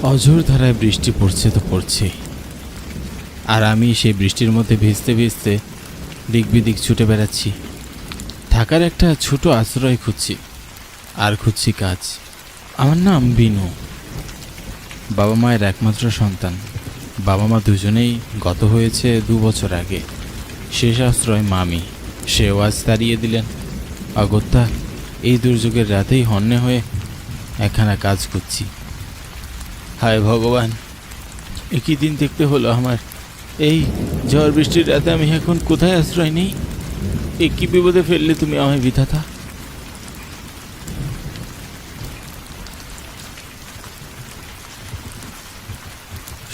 অঝোর ধারায় বৃষ্টি পড়ছে তো পড়ছে, আর আমি সেই বৃষ্টির মধ্যে ভিজতে ভিজতে দিক বিদিক ছুটে বেড়াচ্ছি। থাকার একটা ছোট আশ্রয় খুঁজছি, আর খুঁজছি কাজ। আমার নাম বিনু, বাবা মায়ের একমাত্র সন্তান। বাবা মা দুজনেই গত হয়েছে 2 বছর আগে। শেষ আশ্রয় মামি, সেও আজ তাড়িয়ে দিলেন। অগত্যা এই দুর্যোগের রাতেই হন্যে হয়ে একখানা কাজ করছি। হায় ভগবান, একই দিন দেখতে হলো আমার। এই ঝড় বৃষ্টির রাতে আমি এখন কোথায় আশ্রয় নেই? কি বিপদে ফেললে তুমি আমায় বিধাতা?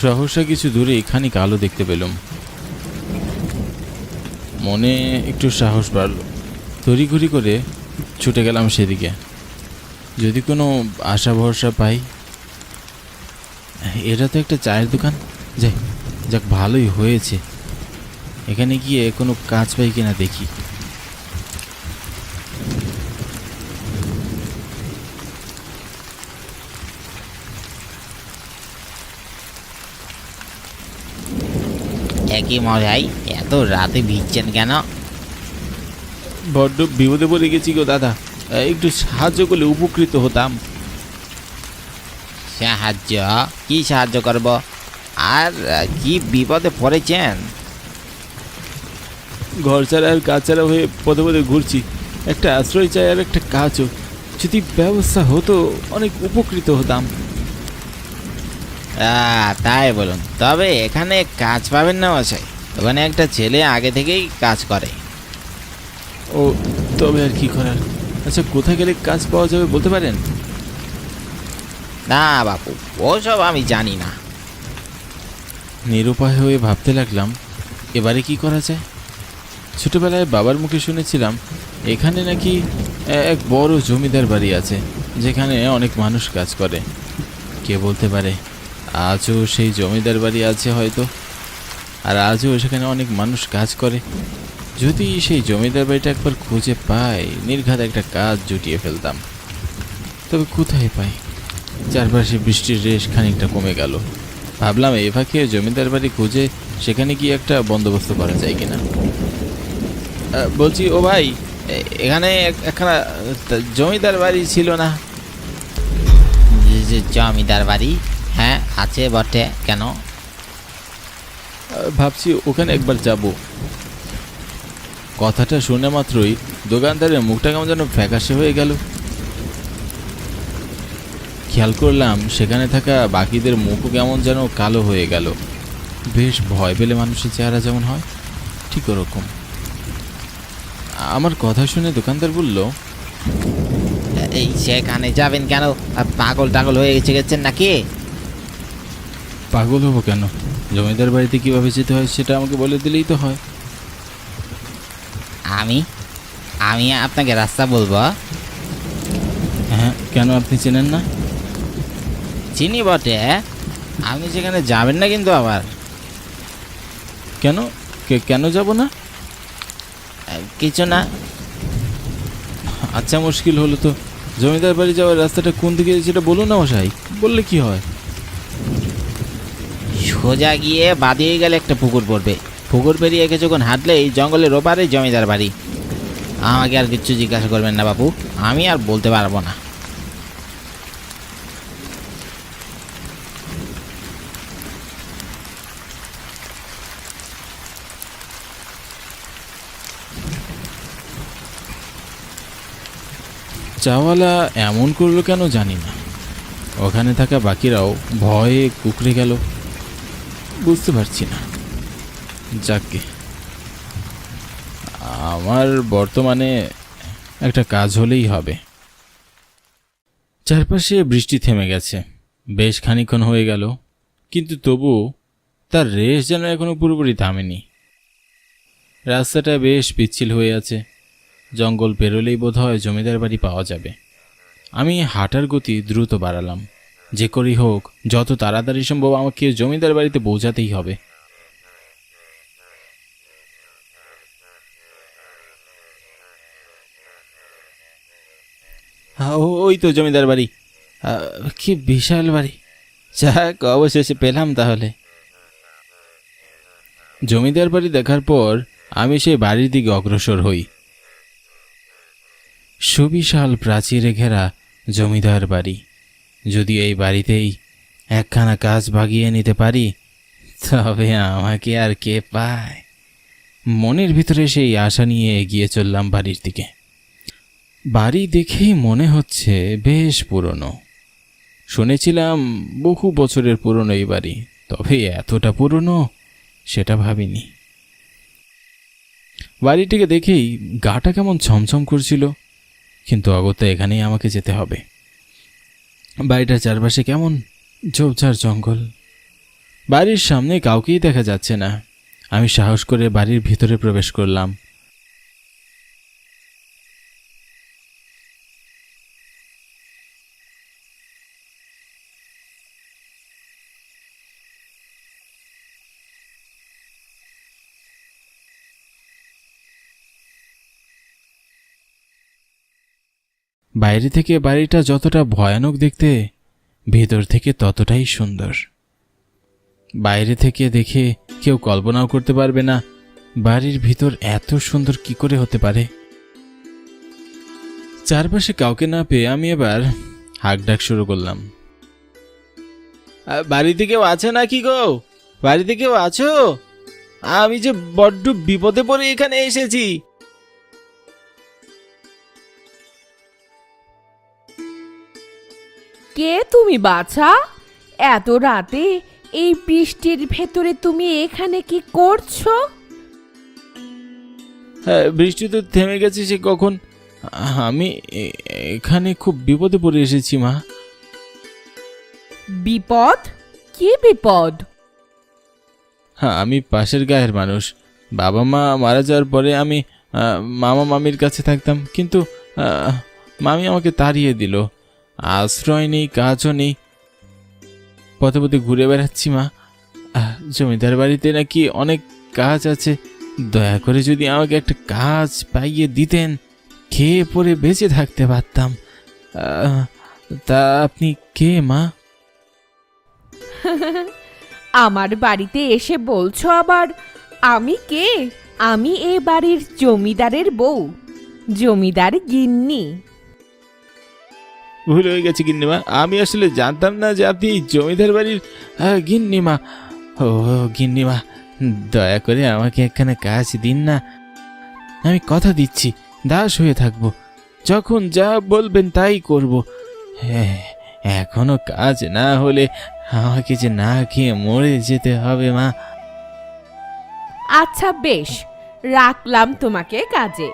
সহসা কিছু দূরে খানিক আলো দেখতে পেলাম। মনে একটু সাহস বাড়ল। তড়িঘড়ি করে ছুটে গেলাম সেদিকে, যদি কোনো আশা ভরসা পাই। এটা তো একটা চায়ের দোকান। যাক, ভালোই হয়েছে। এখানে গিয়ে কোনো কাজ পাই কিনা দেখি। একই মশাই, এত রাতে ভিজছেন কেন? বড্ড বিপদে পড়ে গেছি গো দাদা, একটু সাহায্য করলে উপকৃত হতাম। সাহায্য? কি সাহায্য করব? আর কি বিপদে পড়েছেন? ঘর ছাড়া আর কাজ ছাড়া হয়ে পদে পদে ঘুরছি। একটা আশ্রয় চাই আর একটা কাজও। যদি ব্যবস্থা হতো অনেক উপকৃত হতাম। তাই বলুন, তবে এখানে কাজ পাবেন না মশাই। ওখানে একটা ছেলে আগে থেকেই কাজ করে। ও, তবে আর কি করার। আচ্ছা, কোথায় গেলে কাজ পাওয়া যাবে বলতে পারেন? না বাপু, ওসব আমি জানি না। নিরুপায় হয়ে ভাবতে লাগলাম, এবারে কি করা যায়। ছোটবেলায় বাবার মুখে শুনেছিলাম এখানে নাকি এক বড় জমিদার বাড়ি আছে, যেখানে অনেক মানুষ কাজ করে। কে বলতে পারে আজও সেই জমিদার বাড়ি আছে হয়তো, আর আজও সেখানে অনেক মানুষ কাজ করে। যদি সেই জমিদার বাড়িটা একবার খুঁজে পাই, নির্ঘাত একটা কাজ জুটিয়ে ফেলতাম। তবে কোথায় পাই? চারপাশে বৃষ্টির রেশ খানিকটা কমে গেল। ভাবলাম এই ফাঁকে জমিদার বাড়ি খুঁজে সেখানে গিয়ে একটা বন্দোবস্ত করা যায় কিনা। বলছি, ও ভাই, এখানে একখানা জমিদার বাড়ি ছিল না? যে জমিদার বাড়ি? হ্যাঁ, আছে বটে। কেন? ভাবছি ওখানে একবার যাব। কথাটা শুনে মাত্রই দোকানদারের মুখটা কেমন যেন ফ্যাকাশে হয়ে গেল। খেয়াল করলাম সেখানে থাকা বাকিদের মুখও কেমন যেন কালো হয়ে গেল। বেশ ভয় পেলে মানুষের চেহারা যেমন হয় ঠিক ওরকম। আমার কথা শুনে দোকানদার বলল, এই সেখানে যাবেন কেন? পাগল টাগল হয়ে গেছেন নাকি? পাগল হবো কেন? জমিদার বাড়িতে কিভাবে যেতে হয় সেটা আমাকে বলে দিলেই তো হয়। আমি আমি আপনাকে রাস্তা বলবো? হ্যাঁ, কেন আপনি চেনেন না? চিনি বটে। আপনি সেখানে যাবেন না কিন্তু আবার। কেন? কেন যাব না? কিছু না। আচ্ছা, মুশকিল হলো তো। জমিদার বাড়ি যাওয়ার রাস্তাটা কোন দিকে সেটা বলুন না মশাই, বললে কি হয়? সোজা গিয়ে বাদিয়ে গেলে একটা পুকুর পড়বে। পুকুর পেরিয়ে কিছুক্ষণ হাঁটলেই জঙ্গলের ওপারে জমিদার বাড়ি। আমাকে আর কিচ্ছু জিজ্ঞাসা করবেন না বাপু, আমি আর বলতে পারবো না। চাওয়ালা এমন করলো কেন জানি না। ওখানে থাকা বাকিরাও ভয়ে কুকড়ে গেল, বুঝতে পারছি না। যাকগে, আমার বর্তমানে একটা কাজ হলেই হবে। চারপাশে বৃষ্টি থেমে গেছে, বেশ খানিকক্ষণ হয়ে গেল, কিন্তু তবু তার রেশ যেন এখনো পুরোপুরি থামেনি। রাস্তাটা বেশ পিচ্ছিল হয়ে আছে। জঙ্গল পেরোলেই বোধ হয় জমিদার বাড়ি পাওয়া যাবে। আমি হাঁটার গতি দ্রুত বাড়ালাম। যে করেই হোক যত তাড়াতাড়ি সম্ভব আমাকে জমিদার বাড়িতে পৌঁছাতেই হবে। ওই তো জমিদার বাড়ি। কি বিশাল বাড়ি, যাক, অবশেষে পেলাম তাহলে। জমিদার বাড়ি দেখার পর আমি সেই বাড়ির দিকে অগ্রসর হই। সুবিশাল প্রাচীরে ঘেরা জমিদার বাড়ি। যদি এই বাড়িতেই একখানা কাজ বাগিয়ে নিতে পারি তবে আমাকে আর কে পায়। মনের ভিতরে সেই আশা নিয়ে এগিয়ে চললাম বাড়ির দিকে। বাড়ি দেখেই মনে হচ্ছে বেশ পুরনো। শুনেছিলাম বহু বছরের পুরনো এই বাড়ি, তবে এতটা পুরনো সেটা ভাবিনি। বাড়িটিকে দেখেই গাটা কেমন ছমছম করছিল, কিন্তু অগত্যা এখানেই আমাকে যেতে হবে। বাড়িটার চারপাশে কেমন ঝোপঝাড় জঙ্গল, বাড়ির সামনে কাউকেই দেখা যাচ্ছে না। আমি সাহস করে বাড়ির ভিতরে প্রবেশ করলাম। বাইরে থেকে বাড়িটা যতটা ভয়ানক দেখতে, ভেতর থেকে ততটাই সুন্দর। বাইরে থেকে দেখে কেউ কল্পনাও করতে পারবে না বাড়ির ভিতর এত সুন্দর কি করে হতে পারে। চারপাশে কাউকে না পেয়ে আমি এবার হাঁকডাক শুরু করলাম। বাড়িতে কেউ আছে নাকি গো? বাড়িতে কেউ আছো? আমি যে বড্ড বিপদে পড়ে এখানে এসেছি। কে তুমি বাছা? এত রাতে এই বৃষ্টির ভেতরে তুমি এখানে কি করছো? হ্যাঁ, বৃষ্টি তো থেমে গেছে সে কখন। আমি এখানে খুব বিপদে পড়ে এসেছি মা। বিপদ? কি বিপদ? হ্যাঁ, আমি পাশের গায়ের মানুষ। বাবা মা মারা যাওয়ার পরে আমি মামা মামির কাছে থাকতাম, কিন্তু মামি আমাকে তাড়িয়ে দিল। আশ্রয় নেই, কাজও নেই, পথে পথে ঘুরে বেড়াচ্ছি মা। জমিদার বাড়িতে নাকি অনেক কাজ আছে, দয়া করে যদি আমাকে একটা কাজ পাইয়ে দিতেন, খেয়ে পরে বেঁচে থাকতে পারতাম। তা আপনি কে মা? আমার বাড়িতে এসে বলছো আবার আমি কে? আমি এ বাড়ির জমিদারের বউ, জমিদার গিন্নি। ভুল হয়ে গেছে গিন্নিমা, আমি আসলে জানতাম না যে আপনি জমিদার বাড়ির গিন্নিমা। ও গিন্নিমা, দয়া করে আমাকে একখানা কাজ দিন না। আমি কথা দিচ্ছি দাস হয়ে থাকবো, যখন যা বলবেন তাই করব। হ্যাঁ, এখনো কাজ না হলে আমাকে যে না খেয়ে মরে যেতে হবে মা। আচ্ছা বেশ, রাখলাম তোমাকে কাজে।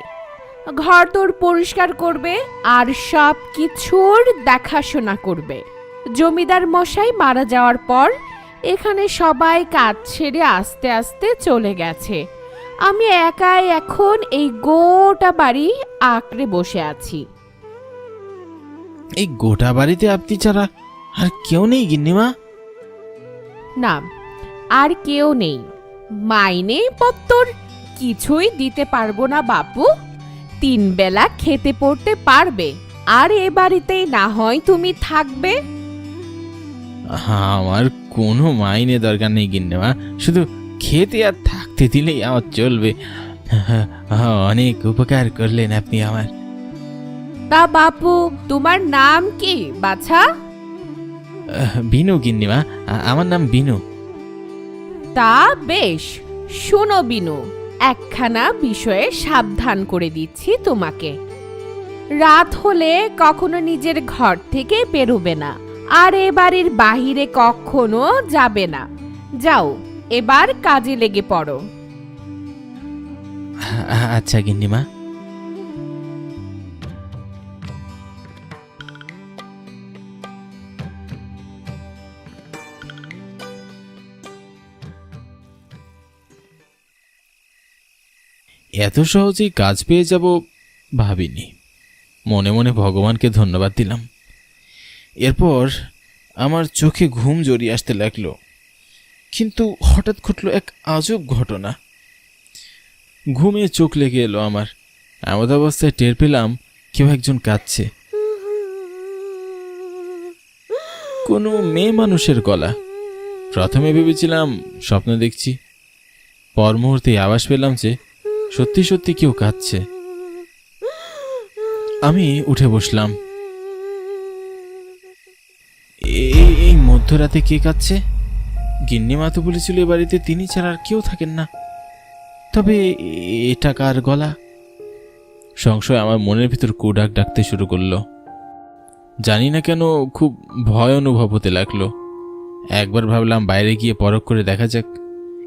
ঘরদোর পরিষ্কার করবে আর সব কিছুর দেখাশোনা করবে। জমিদার মশাই মারা যাওয়ার পর এখানে সবাই কাজ ছেড়ে আস্তে আস্তে চলে গেছে। আমি একাই এখন এই গোটা বাড়ি আঁকড়ে বসে আছি। এই গোটা বাড়িতে আপনি ছাড়া আর কেউ নেই গিন্নিমা? না, আর কেউ নেই। মাইনে পত্তর কিছুই দিতে পারবো না বাপু। 3 বেলা খেতে পড়তে পারবে, আর এ বাড়িতেই না হয় তুমি থাকবে। আমার কোনো মাইনে দরকার নেই গিন্নিমা, শুধু খেতে আর থাকতে দিলেই আমার চলবে। অনেক উপকার করলেন আপনি আমার। তা বাপু, তোমার নাম কি বাছা? বিনু গিন্নিমা, আমার নাম বিনু। তা বেশ, শোনো বিনু, একখানা বিষয়ে সাবধান করে দিচ্ছি তোমাকে। রাত হলে কখনো নিজের ঘর থেকে বেরোবে না, আর এ বাড়ির বাহিরে কখনো যাবে না। যাও, এবার কাজে লেগে পড়ো। আচ্ছা গিন্নিমা। এত সহজেই কাজ পেয়ে যাব ভাবিনি। মনে মনে ভগবানকে ধন্যবাদ দিলাম। এরপর আমার চোখে ঘুম জড়িয়ে আসতে লাগলো, কিন্তু হঠাৎ ঘটল এক আজব ঘটনা। ঘুমে চোখ লেগে এলো আমার। এমন অবস্থায় টের পেলাম কেউ একজন কাঁদছে। কোনো মেয়ে মানুষের গলা। প্রথমে ভেবেছিলাম স্বপ্ন দেখছি, পর মুহূর্তে আভাস পেলাম যে সত্যি সত্যি কেউ কাঁদছে। আমি উঠে বসলাম। এই মধ্যরাতে কে কাঁদছে? গিন্নিমা তো বলেছিল এ বাড়িতে তিনি ছাড়া আর কেউ থাকেন না, তবে এটা কার গলা? সংশয় আমার মনের ভিতর কুডাক ডাকতে শুরু করলো। জানি না কেন খুব ভয় অনুভব হতে লাগলো। একবার ভাবলাম বাইরে গিয়ে পরখ করে দেখা যাক,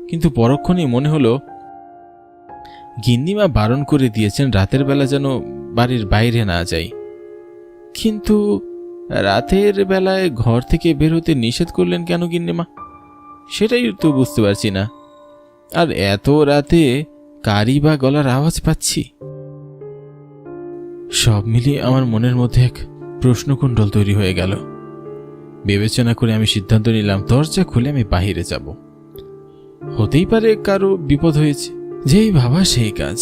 কিন্তু পরক্ষণেই মনে হলো গিন্নিমা বারণ করে দিয়েছেন রাতের বেলা যেন বাড়ির বাইরে না যাই। কিন্তু রাতের বেলায় ঘর থেকে বের হতে নিষেধ করলেন কেন গিন্নিমা? সেটাই তো বুঝতে পারছি না। আর এত রাতে কারি বা গলার আওয়াজ পাচ্ছি। সব মিলিয়ে আমার মনের মধ্যে এক প্রশ্নকুণ্ডল তৈরি হয়ে গেল। বিবেচনা করে আমি সিদ্ধান্ত নিলাম দরজা খুলে আমি বাহিরে যাব। হতেই পারে কারো বিপদ হয়েছে, যেই ভাবা সেই কাজ।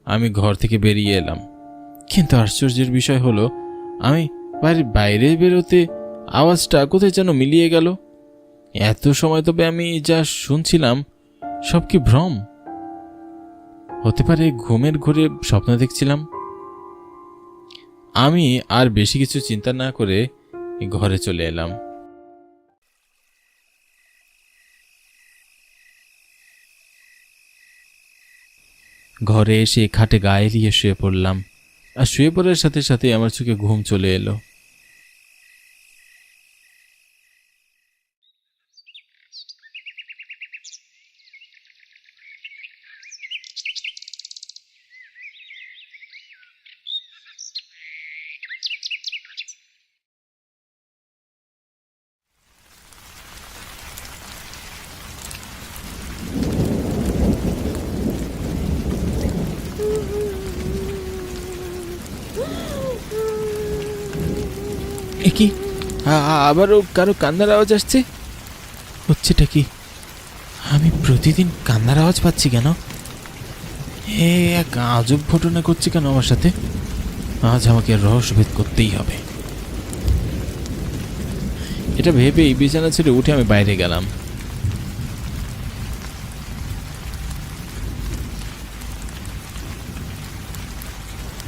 আমি ঘর থেকে বেরিয়ে এলাম, কিন্তু আশ্চর্যের বিষয় হলো আমি বাড়ির বাইরে বেরোতে আওয়াজটা কোথায় যেন মিলিয়ে গেল। এত সময় তবে আমি যা শুনছিলাম সব কি ভ্রম? হতে পারে ঘুমের ঘোরে স্বপ্ন দেখছিলাম। আমি আর বেশি কিছু চিন্তা না করে ঘরে চলে এলাম। ঘরে এসে খাটে গায়ে দিয়ে শুয়ে পড়লাম, আর শুয়ে পড়ার সাথে সাথে আমার চোখে ঘুম চলে এলো। কি আবারও কারো কান্নার আওয়াজ আসছে? হচ্ছেটা কি? আমি প্রতিদিন কান্নার আওয়াজ পাচ্ছি কেন? এক আজব ঘটনা করছে কেন আমার সাথে? আজ আমাকে রহস্যভেদ করতেই হবে। এটা ভেবে বিছানা ছেড়ে উঠে আমি বাইরে গেলাম।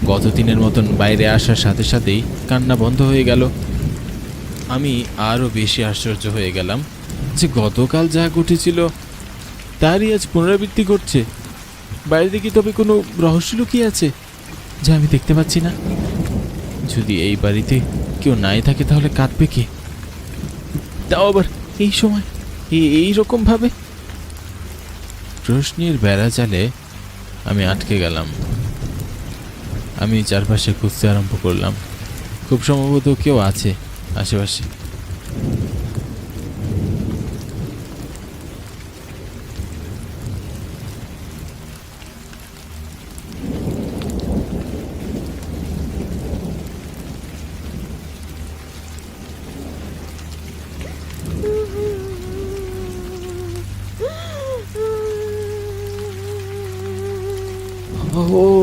গত দিনের মতন বাইরে আসার সাথে সাথেই কান্না বন্ধ হয়ে গেল। আমি আরও বেশি আশ্চর্য হয়ে গেলাম যে গতকাল যা ঘটেছিল তারই আজ পুনরাবৃত্তি করছে। বাইরে কি তবে কোনো রহস্য লুকিয়ে আছে যা আমি দেখতে পাচ্ছি না? যদি এই বাড়িতে কেউ নাই থাকে তাহলে কাঁদবে কে? তাও আবার এই সময়, এই রকম ভাবে? প্রশ্নের বেড়া জালে আমি আটকে গেলাম। আমি চারপাশে খুঁজতে আরম্ভ করলাম। খুব সম্ভবত কেউ আছে আশেপাশে।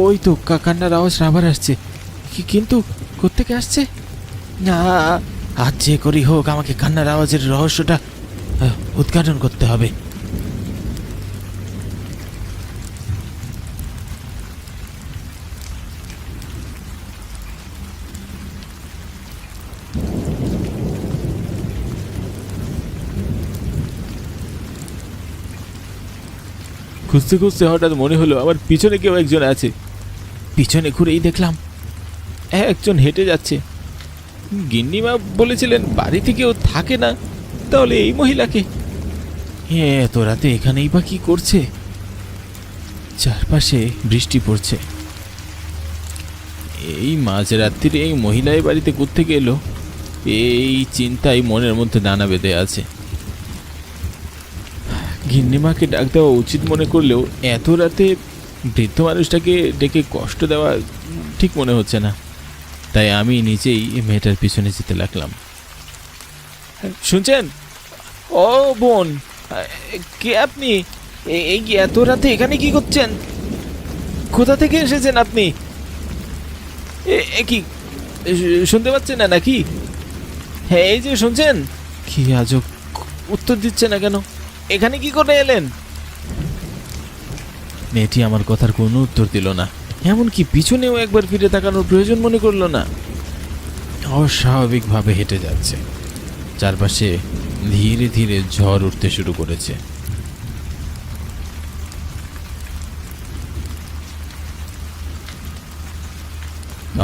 ওই তো কান্নার আওয়াজ আবার আসছে, কিন্তু কোত্থেকে আসছে? না, আজ যে করি হোক আমাকে কান্নার আওয়াজের রহস্যটা উদ্ঘাটন করতে হবে। খুঁজতে খুঁজতে হঠাৎ মনে হলো আমার পিছনে কেউ একজন আছে। পিছনে ঘুরেই দেখলাম একজন হেঁটে যাচ্ছে। গিন্নিমা বলেছিলেন বাড়িতে কেউ থাকে না, তাহলে এই মহিলাকে এত রাতে এখানেই বা কি করছে? চারপাশে বৃষ্টি পড়ছে। এই মাঝরাত্রিরে এই মহিলা এই বাড়িতে কোত্থেকে এলো? এই চিন্তাই মনের মধ্যে দানা বেঁধে আছে। গিন্নিমাকে ডাক দেওয়া উচিত মনে করলেও এত রাতে বৃদ্ধ মানুষটাকে ডেকে কষ্ট দেওয়া ঠিক মনে হচ্ছে না, তাই আমি নিজেই মেয়েটার পিছনে যেতে লাগলাম। শুনছেন? ও বোন, কে আপনি? এই কি এত রাতে এখানে কি করছেন? কোথা থেকে এসেছেন আপনি? কি শুনতে পাচ্ছেন না নাকি? হ্যাঁ, এই যে শুনছেন। কি আজব, উত্তর দিচ্ছে না কেন? এখানে কি করে এলেন? মেয়েটি আমার কথার কোনো উত্তর দিল না, এমনকি পিছনেও একবার ফিরে তাকানোর প্রয়োজন মনে করলো না। অস্বাভাবিকভাবে হেঁটে যাচ্ছে। চারপাশে ধীরে ধীরে ঝড় উঠতে শুরু করেছে।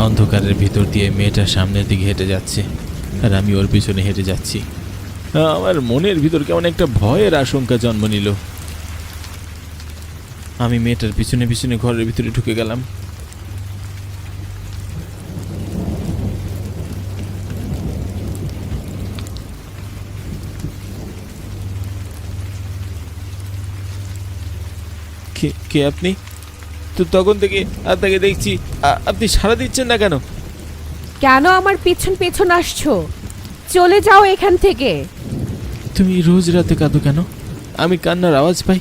অন্ধকারের ভিতর দিয়ে মেয়েটা সামনের দিকে হেঁটে যাচ্ছে, আর আমি ওর পিছনে হেঁটে যাচ্ছি। আমার মনের ভিতর কেমন একটা ভয়ের আশঙ্কা জন্ম নিল। আমি মেয়েটার পিছনে পিছনে ঘরের ভিতরে ঢুকে গেলাম। কে আপনি? তো তখন থেকে আপনাকে দেখছি, আপনি সাড়া দিচ্ছেন না কেন? কেন আমার পিছন পিছন আসছো? চলে যাও এখান থেকে। তুমি রোজ রাতে কাঁদো কেন? আমি কান্নার আওয়াজ পাই।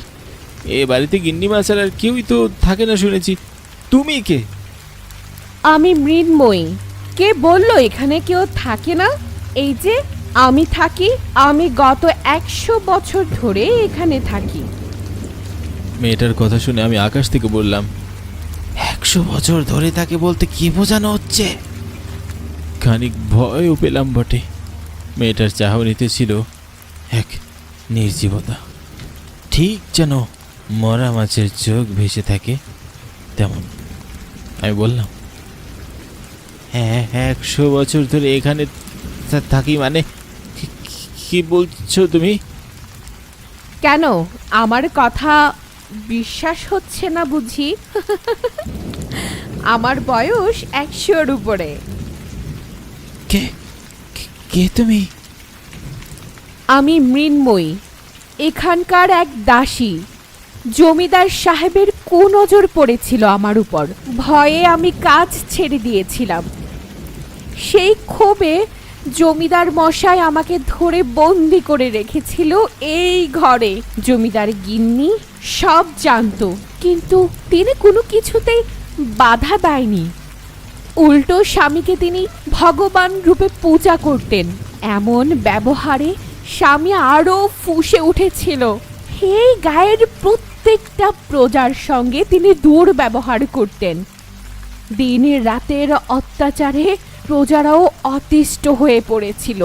এ বাড়িতে গিন্নিমা ছাড়া আর কেউই তো থাকে না শুনেছি। তুমি কে? আমি মৃন্ময়ী। কে বললো এখানে কেউ থাকে না? এই যে আমি থাকি। আমি গত 100 বছর ধরে এখানে থাকি। মেয়েটার কথা শুনে আমি আকাশ থেকে বললাম, 100 বছর ধরে থাকে বলতে কি বোঝানো হচ্ছে? খানিক ভয়ও পেলাম বটে। মেয়েটার চাহনিতে ছিল এক নির্জীবতা, ঠিক যেন মরা মাছের চোখ ভেসে থাকে তেমন। আমি বললাম, হ্যাঁ, 100 বছর ধরে এখানে থাকি মানে কি বলছো তুমি? কেন আমার কথা বিশ্বাস হচ্ছে না বুঝি? আমার বয়স 100-র উপরে। কে কে তুমি? আমি মৃন্ময়ী, এখানকার এক দাসী। জমিদার সাহেবের কুনজর পড়েছিল আমার উপর। ভয়ে আমি কাজ ছেড়ে দিয়েছিলাম। সেই ক্ষোভে জমিদার মশাই আমাকে ধরে বন্দি করে রেখেছিল এই ঘরে। জমিদার গিন্নি সব জানতো, কিন্তু তিনি কোনো কিছুতেই বাধা দেয়নি। উল্টো স্বামীকে তিনি ভগবান রূপে পূজা করতেন। এমন ব্যবহারে স্বামী আরো ফুঁসে উঠেছিল। এই গায়ের প্রত্যেকটা প্রজার সঙ্গে তিনি দুর্ব্যবহার করতেন। দিনের রাতের অত্যাচারে প্রজারাও অতিষ্ঠ হয়ে পড়েছিল।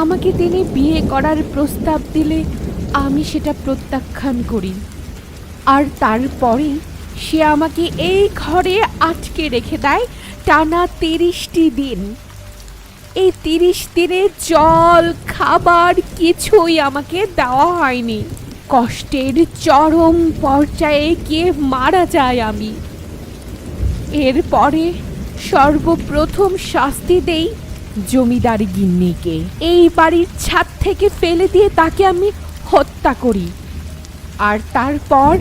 আমাকে তিনি বিয়ে করার প্রস্তাব দিলে আমি সেটা প্রত্যাখ্যান করি। আর তারপরে সে আমাকে এই ঘরে আটকে রেখে দেয় টানা 30টি দিন। এই 30 দিনে জল খাবার কিছুই আমাকে দেওয়া হয়নি। কষ্টের চরম পর্যায়ে গিয়ে মারা যায় আমি। এরপরে সর্বপ্রথম শাস্তি দেই জমিদার গিন্নিকে। এই বাড়ির ছাদ থেকে ফেলে দিয়ে তাকে আমি হত্যা করি। আর তারপর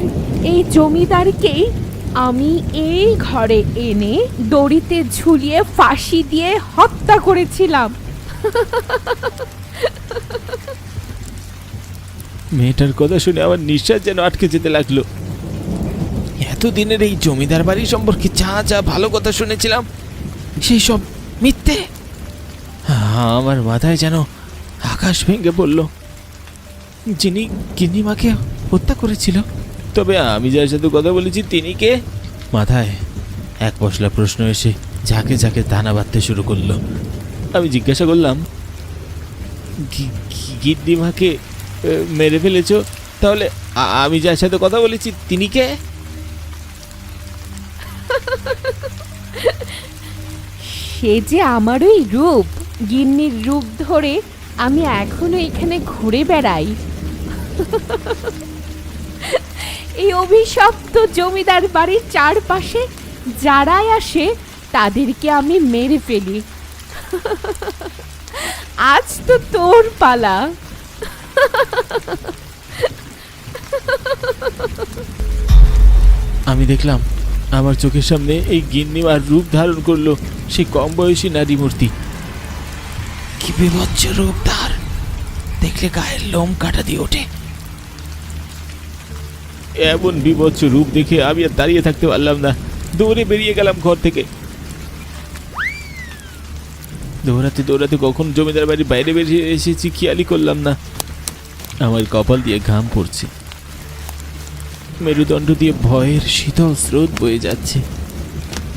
এই জমিদারকেই আমি এই ঘরে এনে দড়িতে ঝুলিয়ে ফাঁসি দিয়ে হত্যা করেছিলাম। মেয়েটার কথা শুনে আমার নিঃশ্বাস যেন আটকে যেতে লাগলো। এতদিনের এই জমিদার বাড়ি সম্পর্কে যা যা ভালো কথা শুনেছিলাম সেই সব মিথ্যে। আমার মাথায় যেন আকাশ ভেঙে পড়ল। যিনি গিন্নিমাকে হত্যা করেছিল, তবে আমি যার সাথে কথা বলেছি তিনি কে? মাথায় এক পশলা প্রশ্ন এসে ঝাঁকে ঝাঁকে দানা বাঁধতে শুরু করলো। আমি জিজ্ঞাসা করলাম, গিন্নিমাকে মেরে ফেলেছ? তাহলে আমি যার সাথে কথা বলেছি তিনি কে? সে যে আমারই রূপ। গিন্নির রূপ ধরে আমি এখনো এখানে ঘুরে বেড়াই। এই অভিশপ্ত জমিদার বাড়ির চারপাশে যারাই আসে তাদেরকে আমি মেরে ফেলি। আজ তো তোর পালা। আমি দেখলাম আমার চোখের সামনে এই গিন্নিমার রূপ ধারণ করলো সেই কম বয়সী নারী মূর্তি। কি বিভৎস রূপ তার, দেখলে গায়ের লোম কাটা দিয়ে ওঠে। এমন বিভৎস রূপ দেখে আমি আর দাঁড়িয়ে থাকতে পারলাম না, দৌড়ে বেরিয়ে গেলাম ঘর থেকে। দৌড়াতে দৌড়াতে কখন জমিদার বাড়ির বাইরে বেরিয়ে এসেছি খেয়ালই করলাম না। আমার কপাল দিয়ে ঘাম পড়ছে, মেরুদণ্ড দিয়ে ভয়ের শীতল স্রোত বয়ে যাচ্ছে।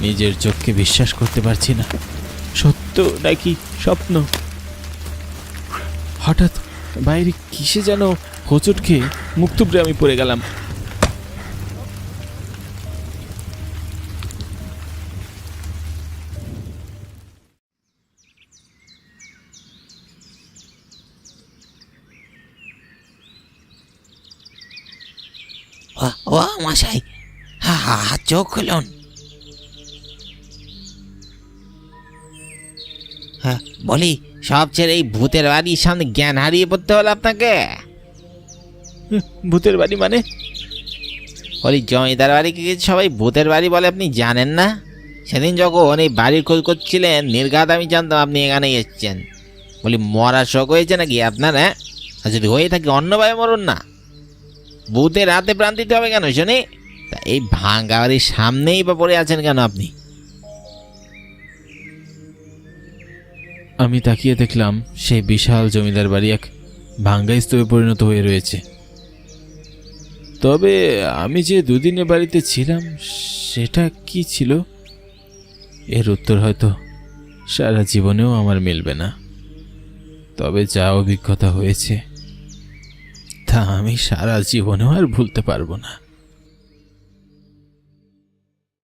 নিজের চোখকে বিশ্বাস করতে পারছি না, সত্য নাকি স্বপ্ন। হঠাৎ বাইরে কিসে যেন হোঁচট খেয়ে মুখ থুবড়ে আমি পড়ে গেলাম। ও মশাই, চোখ খুলুন। হ্যাঁ বলি, সব ছেড়ে এই ভূতের বাড়ির সামনে জ্ঞান হারিয়ে পড়তে হলো আপনাকে? ভূতের বাড়ি মানে? বলি, জমিদার বাড়িকে সবাই ভূতের বাড়ি বলে, আপনি জানেন না? সেদিন যখন এই বাড়ির খোঁজ করছিলেন, নির্ঘাত আমি জানতাম আপনি এখানে এসেছেন। বলি, মরার শখ হয়েছে নাকি আপনার? হ্যাঁ, আর যদি হয়ে থাকে অন্যভাবে মরুন না, ভূতের হাতে প্রাণ দিতে হবে কেন শুনি? তা এই ভাঙ্গা বাড়ির সামনেই বা পড়ে আছেন কেন আপনি? আমি তাকিয়ে দেখলাম সেই বিশাল জমিদার বাড়ি এক ভাঙ্গা স্তূপে পরিণত হয়ে রয়েছে। তবে আমি যে দুদিনে বাড়িতে ছিলাম সেটা কি ছিল, এর উত্তর হয়তো সারা জীবনেও আমার মিলবে না। তবে যা অভিজ্ঞতা হয়েছে তা আমি সারা জীবনেও আর ভুলতে পারবো না।